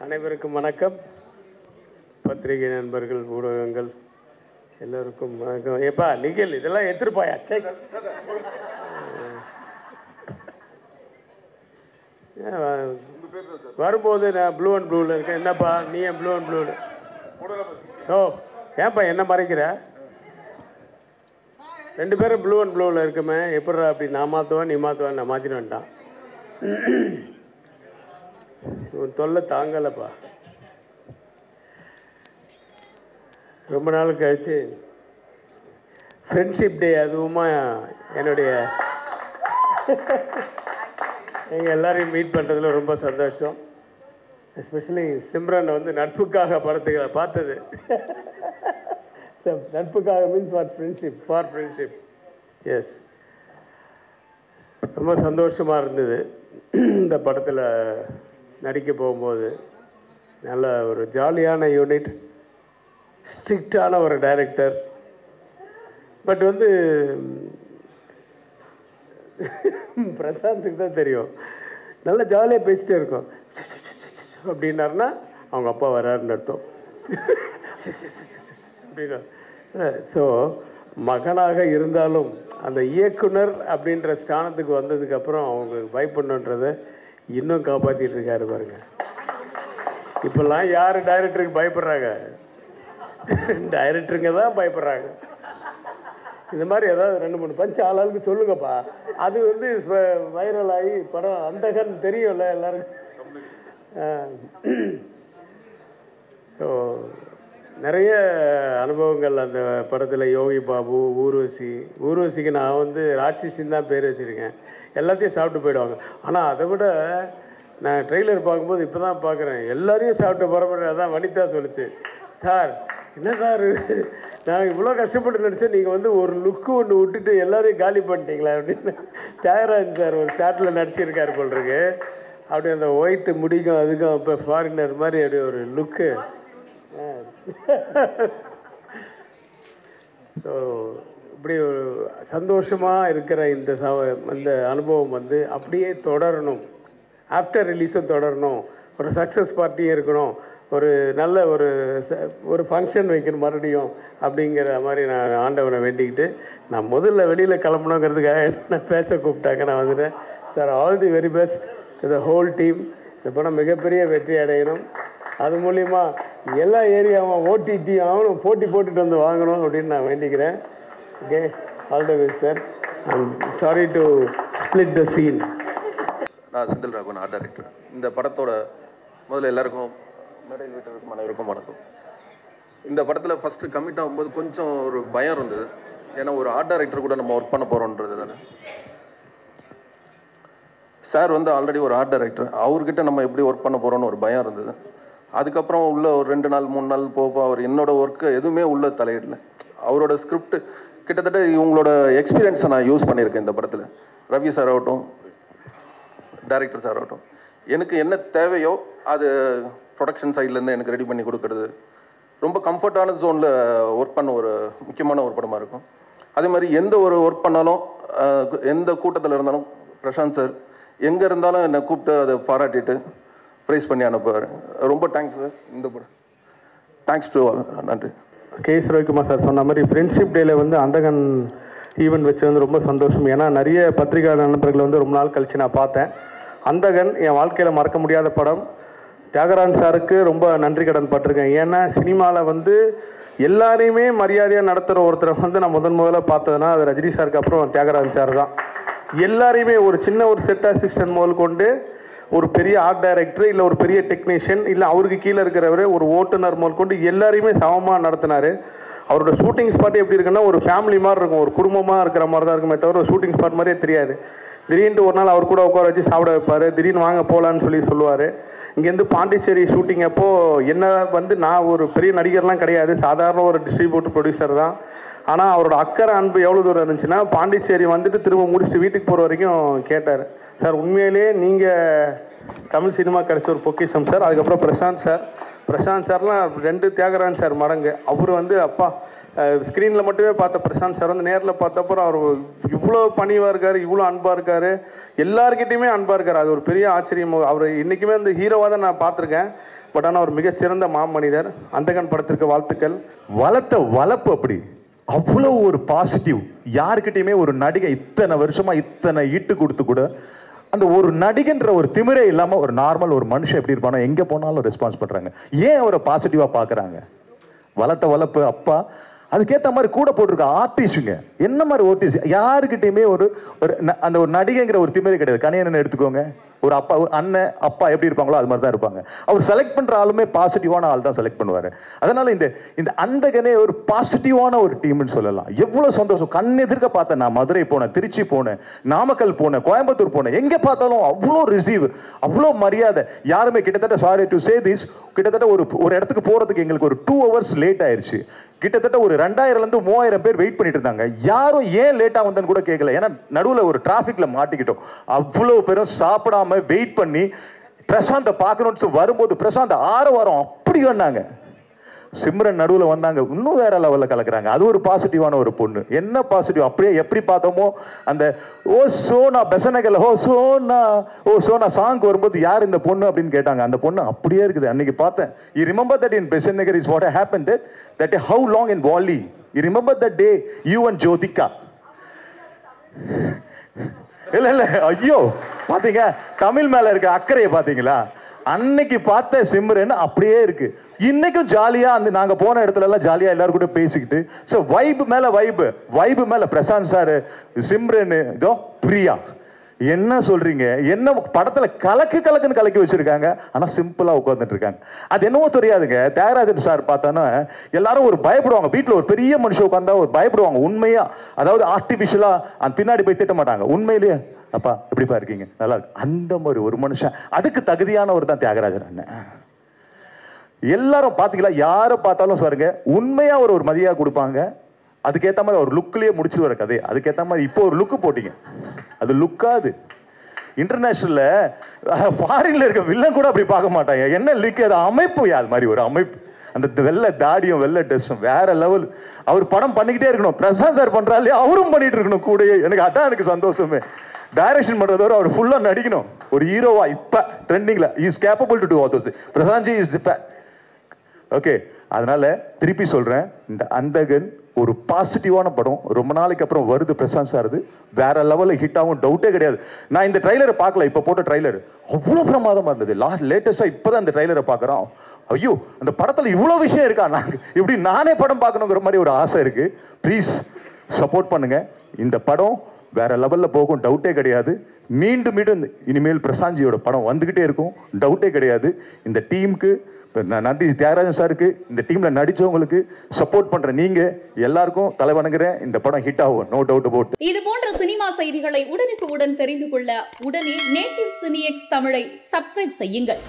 அனைவருக்கும் வணக்கம். பத்திரிகை நண்பர்கள், ஊடகங்கள் எல்லோருக்கும் வணக்கம். ஏப்பா நிகழ் இதெல்லாம் எடுத்துருப்பாயா? வரும்போது நான் ப்ளூ அண்ட் ப்ளூவில் இருக்கேன். என்னப்பா நீ ஏன் ப்ளூ அண்ட் ப்ளூவில்? ஓ ஏன்ப்பா என்ன மறைக்கிற? ரெண்டு பேரும் ப்ளூ அண்ட் ப்ளூவில் இருக்குமே, எப்பட்றா அப்படி? நான் மாற்றுவேன் நீ மாற்றுவேன், நான் மாற்றிட்டு வந்துட்டான். உன் தொல்லை தாங்கலப்பா. ரொம்ப நாள் கழிச்சு ஃப்ரெண்ட்ஷிப் டே, அதுவுமா என்னுடைய எங்கள் எல்லாரையும் மீட் பண்ணுறதுல ரொம்ப சந்தோஷம். எஸ்பெஷலி சிம்ரன் வந்து நட்புக்காக பார்த்தது. நட்புக்காக மீன்ஸ் ஃபார் ஃப்ரெண்ட்ஷிப். எஸ், ரொம்ப சந்தோஷமாக இருந்தது இந்த படத்தில் நடிக்க போகும்போது. நல்ல ஒரு ஜாலியான யூனிட், ஸ்ட்ரிக்டான ஒரு டைரக்டர். பட் வந்து பிரசாந்துக்கு தான் தெரியும், நல்லா ஜாலியாக பேசிட்டே இருக்கோம். அப்படின்னாருன்னா அவங்க அப்பா வராருன்னு அர்த்தம். அப்படின்னா ஸோ மகனாக இருந்தாலும் அந்த இயக்குனர் அப்படின்ற ஸ்தானத்துக்கு வந்ததுக்கப்புறம் அவங்களுக்கு பயப்படணுன்றதை இன்னும் காப்பாற்றிட்டு இருக்காரு பாருங்க. இப்போல்லாம் யார் டைரக்டருக்கு பயப்படுறாங்க? டைரக்டருங்க தான் பயப்படுறாங்க. இந்த மாதிரி ஏதாவது 2-3 பஞ்சு ஆளாளுக்கு சொல்லுங்கப்பா. அது வந்து வைரல் ஆகி படம் அந்தகன் தெரியும்ல எல்லாருக்கும். ஸோ நிறைய அனுபவங்கள் அந்த படத்தில். யோகி பாபு, ஊர்வசிக்கு நான் வந்து ராட்சசின்னு தான் பேர் வச்சுருக்கேன். எல்லாத்தையும் சாப்பிட்டு போயிடுவாங்க. ஆனால் அதை விட நான் ட்ரெய்லர் பார்க்கும்போது இப்போ தான் பார்க்குறேன், எல்லாரையும் சாப்பிட்டு பரம்பரை. அதான் வனிதா சொல்லிச்சு, சார் என்ன சார் நாங்கள் இவ்வளோ கஷ்டப்பட்டு நடித்தோம், நீங்கள் வந்து ஒரு லுக்கு ஒன்று விட்டுட்டு எல்லாரையும் காலி பண்ணிட்டீங்களா அப்படின்னு. தியாகராஜன் சார் ஒரு ஷாட்டில் நடிச்சிருக்காரு போல் இருக்கு. அப்படி அந்த ஒயிட்டு முடிக்கும் அதுக்கும் இப்போ ஃபாரினர் மாதிரி அப்படி ஒரு லுக்கு. ஸோ இப்படி ஒரு சந்தோஷமாக இருக்கிற இந்த அனுபவம் வந்து அப்படியே தொடரணும். ஆஃப்டர் ரிலீஸும் தொடரணும். ஒரு சக்ஸஸ் பார்ட்டியும் இருக்கணும். ஒரு நல்ல ஒரு ஃபங்க்ஷன் வைக்கணும் மறுபடியும் அப்படிங்கிற மாதிரி நான் ஆண்டவனை வேண்டிக்கிட்டு, நான் முதல்ல வெளியில் கிளம்பணுங்கிறதுக்காக என்ன பேச கூப்பிட்டாங்க. நான் வந்துட்டேன். Sir, all the very best to the whole team. இந்த படம் மிகப்பெரிய வெற்றி அடையணும். அது மூலிமா எல்லா ஏரியாவும் ஓடிடி அவனும் போட்டி போட்டுட்டு வந்து வாங்கணும் அப்படின்னு நான் வேண்டிக்கிறேன். Okay, all the best sir. I'm sorry to split the scene. நான் செந்தில் ராகவன், ஆர்ட் டைரக்டர். இந்த படத்தோட முதல்ல எல்லாருக்கும் மேடையில் வீட்டிற்கும் அனைவருக்கும் வணக்கம். இந்த படத்தில் ஃபஸ்ட்டு கமிட் ஆகும்போது கொஞ்சம் ஒரு பயம் இருந்தது. ஏன்னா ஒரு ஆர்ட் டைரக்டர் கூட நம்ம ஒர்க் பண்ண போகிறோன்றது தானே. சார் வந்து ஆல்ரெடி ஒரு ஆர்ட் டைரக்டர், அவர்கிட்ட நம்ம எப்படி ஒர்க் பண்ண போகிறோன்னு ஒரு பயம் இருந்தது. அதுக்கப்புறம் உள்ள ஒரு 2 நாள் 3 நாள் போக அவர் என்னோட ஒர்க்கு எதுவுமே உள்ள தலையிடல. அவரோட ஸ்கிரிப்ட் கிட்டத்தட்ட இவங்களோட எக்ஸ்பீரியன்ஸை நான் யூஸ் பண்ணியிருக்கேன் இந்த படத்தில். ரவி சார் ஆகட்டும், டைரக்டர் சார் ஆகட்டும், எனக்கு என்ன தேவையோ அது ப்ரொடக்ஷன் சைட்லேருந்து எனக்கு ரெடி பண்ணி கொடுக்கறது. ரொம்ப கம்ஃபர்டான ஜோனில் ஒர்க் பண்ண ஒரு முக்கியமான ஒரு படமாக இருக்கும். அதே மாதிரி எந்த ஒரு ஒர்க் பண்ணாலும், எந்த கூட்டத்தில் இருந்தாலும் பிரசாந்த் சார் எங்கே இருந்தாலும் என்னை கூப்பிட்டு அதை பாராட்டிட்டு ப்ரைஸ் பண்ணி அனுப்புவார். ரொம்ப தேங்க்ஸ் சார். இந்த படம் தேங்க்ஸ் டு ஆல். நன்றி. கேஎஸ் ரவிக்குமார் சார் சொன்ன மாதிரி ஃப்ரெண்ட்ஷிப் டேயில் வந்து அந்தகன் ஈவெண்ட் வச்சு வந்து ரொம்ப சந்தோஷம். ஏன்னா நிறைய பத்திரிகை நண்பர்கள் வந்து ரொம்ப நாள் கழித்து நான் பார்த்தேன். அந்தகன் என் வாழ்க்கையில் மறக்க முடியாத படம். தியாகராஜன் சாருக்கு ரொம்ப நன்றி கடன் பட்டிருக்கேன். ஏன்னா சினிமாவில் வந்து எல்லாரையுமே மரியாதையாக நடத்துகிற ஒருத்தரை வந்து நான் முதல்ல பார்த்ததுன்னா அது ரஜினி சாருக்கு அப்புறம் தியாகராஜன் சார் தான். எல்லாரையுமே ஒரு சின்ன ஒரு செட் அசிஸ்டன்ட் முதல் கொண்டு ஒரு பெரிய ஆர்ட் டைரக்டர் இல்லை ஒரு பெரிய டெக்னீஷியன் இல்லை அவருக்கு கீழே இருக்கிறவர் ஒரு ஓட்டுநர் முதல் கொண்டு எல்லாரையுமே சமமாக நடத்தினார். அவரோட ஷூட்டிங் ஸ்பாட் எப்படி இருக்குன்னா ஒரு ஃபேமிலி மாதிரி இருக்கும், ஒரு குடும்பமாக இருக்கிற மாதிரி தான் இருக்குமே தவிர ஒரு ஷூட்டிங் ஸ்பாட் மாதிரியே தெரியாது. திடீர்னு ஒரு நாள் அவர் கூட உட்கார வச்சு சாப்பிட வைப்பார். திடீர்னு வாங்க போகலான்னு சொல்லுவார். இங்கேருந்து பாண்டிச்சேரி ஷூட்டிங் அப்போது என்ன வந்து நான் ஒரு பெரிய நடிகர்லாம் கிடையாது, சாதாரண ஒரு டிஸ்ட்ரிபியூட்டர் ப்ரொடியூசர் தான். ஆனால் அவரோட அக்கறை அன்பு எவ்வளோ தூரம் இருந்துச்சுன்னா பாண்டிச்சேரி வந்துட்டு திரும்ப முடிச்சுட்டு வீட்டுக்கு போகிற வரைக்கும் கேட்டார், சார் உண்மையிலே நீங்கள் தமிழ் சினிமா கிடைச்ச ஒரு பொக்கிஷம் சார். அதுக்கப்புறம் பிரசாந்த் சார்லாம் 2 தியாகராஜன் சார் மடங்கு. அவர் வந்து அப்பா ஸ்க்ரீனில் மட்டுமே பார்த்த பிரசாந்த் சார் வந்து நேரில் பார்த்தப்பறம் அவர் இவ்வளோ பணிவாக இருக்கார், இவ்வளோ அன்பாக இருக்கார், எல்லாருக்கிட்டையுமே அன்பாக இருக்கார். அது ஒரு பெரிய ஆச்சரியம். அவர் இன்றைக்குமே அந்த ஹீரோவாக தான் நான் பார்த்துருக்கேன். பட் ஆனால் ஒரு மிகச்சிறந்த மாமனிதர். அந்தகன் படத்திற்கு வாழ்த்துக்கள். வளர்ப்பு அப்படி அவ்வளோ ஒரு பாசிட்டிவ். யாருக்கிட்டையுமே ஒரு நடிகை இத்தனை வருஷமா இத்தனை ஈட்டு கொடுத்து கூட அந்த ஒரு நடிகன்ற ஒரு திமிரே இல்லாமல் ஒரு நார்மல் ஒரு மனுஷன் எப்படி இருப்பானோ எங்கே போனாலும் ரெஸ்பான்ஸ் பண்ணுறாங்க. ஏன் அவரை பாசிட்டிவாக பார்க்குறாங்க? வளர்ப்பு அப்பா. அதுக்கேற்ற மாதிரி கூட போட்டிருக்க ஆர்டிஸ்டுங்க என்ன மாதிரி ஆர்டிஸ்ட் யாருக்கிட்டையுமே ஒரு அந்த ஒரு நடிகைங்கிற ஒரு திமிரே கிடையாது. கணியனை எடுத்துக்கோங்க, ஒரு அப்பா அண்ணன் அப்பா எப்படி இருப்பாங்களோ அது மாதிரி தான் இருப்பாங்க. அவர் செலக்ட் பண்ற ஆளுமே பாசிட்டிவான ஆள் தான் செலக்ட் பண்ணுவாரு. அதனால இந்த அந்தகனே ஒரு பாசிட்டிவான ஒரு டீம்னு சொல்லலாம். எவ்வளவு சந்தோஷம். கண் எதிர்க்க பார்த்தேன். நான் மதுரை போனேன், திருச்சி போனேன், நாமக்கல் போனேன், கோயம்புத்தூர் போனேன். எங்க பார்த்தாலும் அவ்வளோ ரிசீவ், அவ்வளோ மரியாதை. யாருமே கிட்டத்தட்ட சாரி டு சே திஸ், கிட்டத்தட்ட ஒரு இடத்துக்கு போறதுக்கு எங்களுக்கு ஒரு 2 hours லேட் ஆயிடுச்சு. கிட்டத்தட்ட ஒரு 2000 3000 பேர் வெயிட் பண்ணிட்டு இருந்தாங்க. யாரும் ஏன் லேட்டா வந்தேன்னு கூட கேட்கல. ஏன்னா நடுவில் ஒரு டிராபிக்ல மாட்டிக்கிட்டோம். அவ்வளவு பேரும் சாப்பிடாம வெயிட் பண்ணி பிரசாந்த பார்க்கணும்னு வரும்போது பிரசாந்த் 6 வாரம் அப்படி வந்தாங்க. சிம்ரன் நடுவில் வந்தாங்க, இன்னும் வேற லெவலில் கலக்குறாங்க. அது ஒரு பாசிட்டிவான ஒரு பொண்ணு. என்ன பாசிட்டிவ் அப்படியே எப்படி பார்த்தோமோ அந்த ஓ சோனா பெசனகல் ஓ சோனா சாங் வரும்போது யார் இந்த பொண்ணு அப்படின்னு கேட்டாங்க. அந்த பொண்ணு அப்படியே இருக்குது. அன்னைக்கு பார்த்தேன். You remember that in Besanagar is what happened that how long in Wally? You remember that day you and Jyotika? இல்ல ஐயோ பாத்தீங்க தமிழ் மேல இருக்க அக்கறையை பாத்தீங்களா? அன்னைக்கு பார்த்த சிம்ரன் அப்படியே இருக்கு. இன்னைக்கும் ஜாலியா நாங்க போன இடத்துல எல்லாம் ஜாலியா எல்லாரும் கூட பேசிக்கிட்டு வைப் மேல பிரசாந்த் சார், சிம்ரன், இதோ பிரியா, என்ன சொல்றீங்க? என்ன படத்துல கலக்குன்னு கலக்கி வச்சிருக்காங்க. ஆனா சிம்பிளா உட்கார்ந்துட்டு இருக்காங்க. அது என்னவோ தெரியாதுங்க. தியாகராஜன் சார் பார்த்தானா எல்லாரும் ஒரு பயப்படுவாங்க. வீட்டுல ஒரு பெரிய மனுஷன் உட்கார்ந்தா ஒரு பயப்படுவாங்க. உண்மையா, அதாவது ஆர்டிபிஷியலா அந்த பின்னாடி போய் திட்ட மாட்டாங்க. உண்மையிலேயே அப்பா எப்படிப்பா இருக்கீங்க, நல்லா இருக்கு, அந்த மாதிரி ஒரு மனுஷன். அதுக்கு தகுதியானவர் தான் தியாகராஜன் அண்ணன். எல்லாரும் பாத்தீங்களா, யாரை பார்த்தாலும் பாருங்க உண்மையா ஒரு மதியா கொடுப்பாங்க. அதுக்கேற்ற மாதிரி ஒரு லுக்லயே முடிச்சு வர கதை. அதுக்கேற்ற மாதிரி இப்போ ஒரு லுக்கு போட்டீங்க, அது லுக்காது. இன்டர்நேஷனல்ல ஃபாரின்ல இருக்க வில்லன் கூட அப்படி பார்க்க மாட்டாங்க. என்ன லுக், அது அமைப்பு. அது மாதிரி ஒரு அமைப்பு. அந்த வெள்ளை தாடியும் வெள்ளை ட்ரெஸ்ஸும் வேற லெவல். அவர் படம் பண்ணிக்கிட்டே இருக்கணும். பிரசாந்த் சார் பண்றாரு, அவரும் பண்ணிட்டு இருக்கணும் கூடயே. எனக்கு அதான் எனக்கு சந்தோஷமே. டைரக்ஷன் பண்றதோட அவர் ஃபுல்லா நடிக்கணும். ஒரு ஹீரோவா இப்ப ட்ரெண்டிங்ல is capable to do all those. Prashanth ji is okay. அதனால திருப்பி சொல்றேன், இந்த அந்தகன் ஒரு பாசிட்டிவான படம். ரொம்ப நாளைக்கு அப்புறம் வருது பிரசாந்த் சார். வேற லெவலில் ஹிட் ஆகும், டவுட்டே கிடையாது. நான் இந்த ட்ரைலரை பார்க்கல, இப்போ போட்ட ட்ரைலர் அவ்வளோ பிரமாதமா இருந்தது. லேட்டஸ்டா இப்போதான் இந்த ட்ரைலரை பார்க்குறோம். ஐயோ அந்த படத்துல இவ்வளோ விஷயம் இருக்கா, இப்படி நானே படம் பார்க்கணுங்கிற மாதிரி ஒரு ஆசை இருக்கு. ப்ளீஸ் சப்போர்ட் பண்ணுங்க. இந்த படம் வேற லெவலில் போகும், டவுட்டே கிடையாது. மீண்டும் இனிமேல் பிரசாந்த்ஜியோட படம் வந்துகிட்டே இருக்கும், டவுட்டே கிடையாது. இந்த டீமுக்கு நன்றி. தியாகராஜன் சாருக்கு, இந்த டீம்ல நடிச்சவங்களுக்கு, சப்போர்ட் பண்ற நீங்க எல்லாருக்கும் தலை வணங்குறேன். இந்த படம் ஹிட் ஆகும், நோ டவுட் அபவுட். இது போன்ற சினிமா செய்திகளை உடனுக்குடன் தெரிந்து கொள்ள உடனே நேட்டிவ் சினிஎக்ஸ் தமிழை சப்ஸ்கிரைப் செய்யுங்கள்.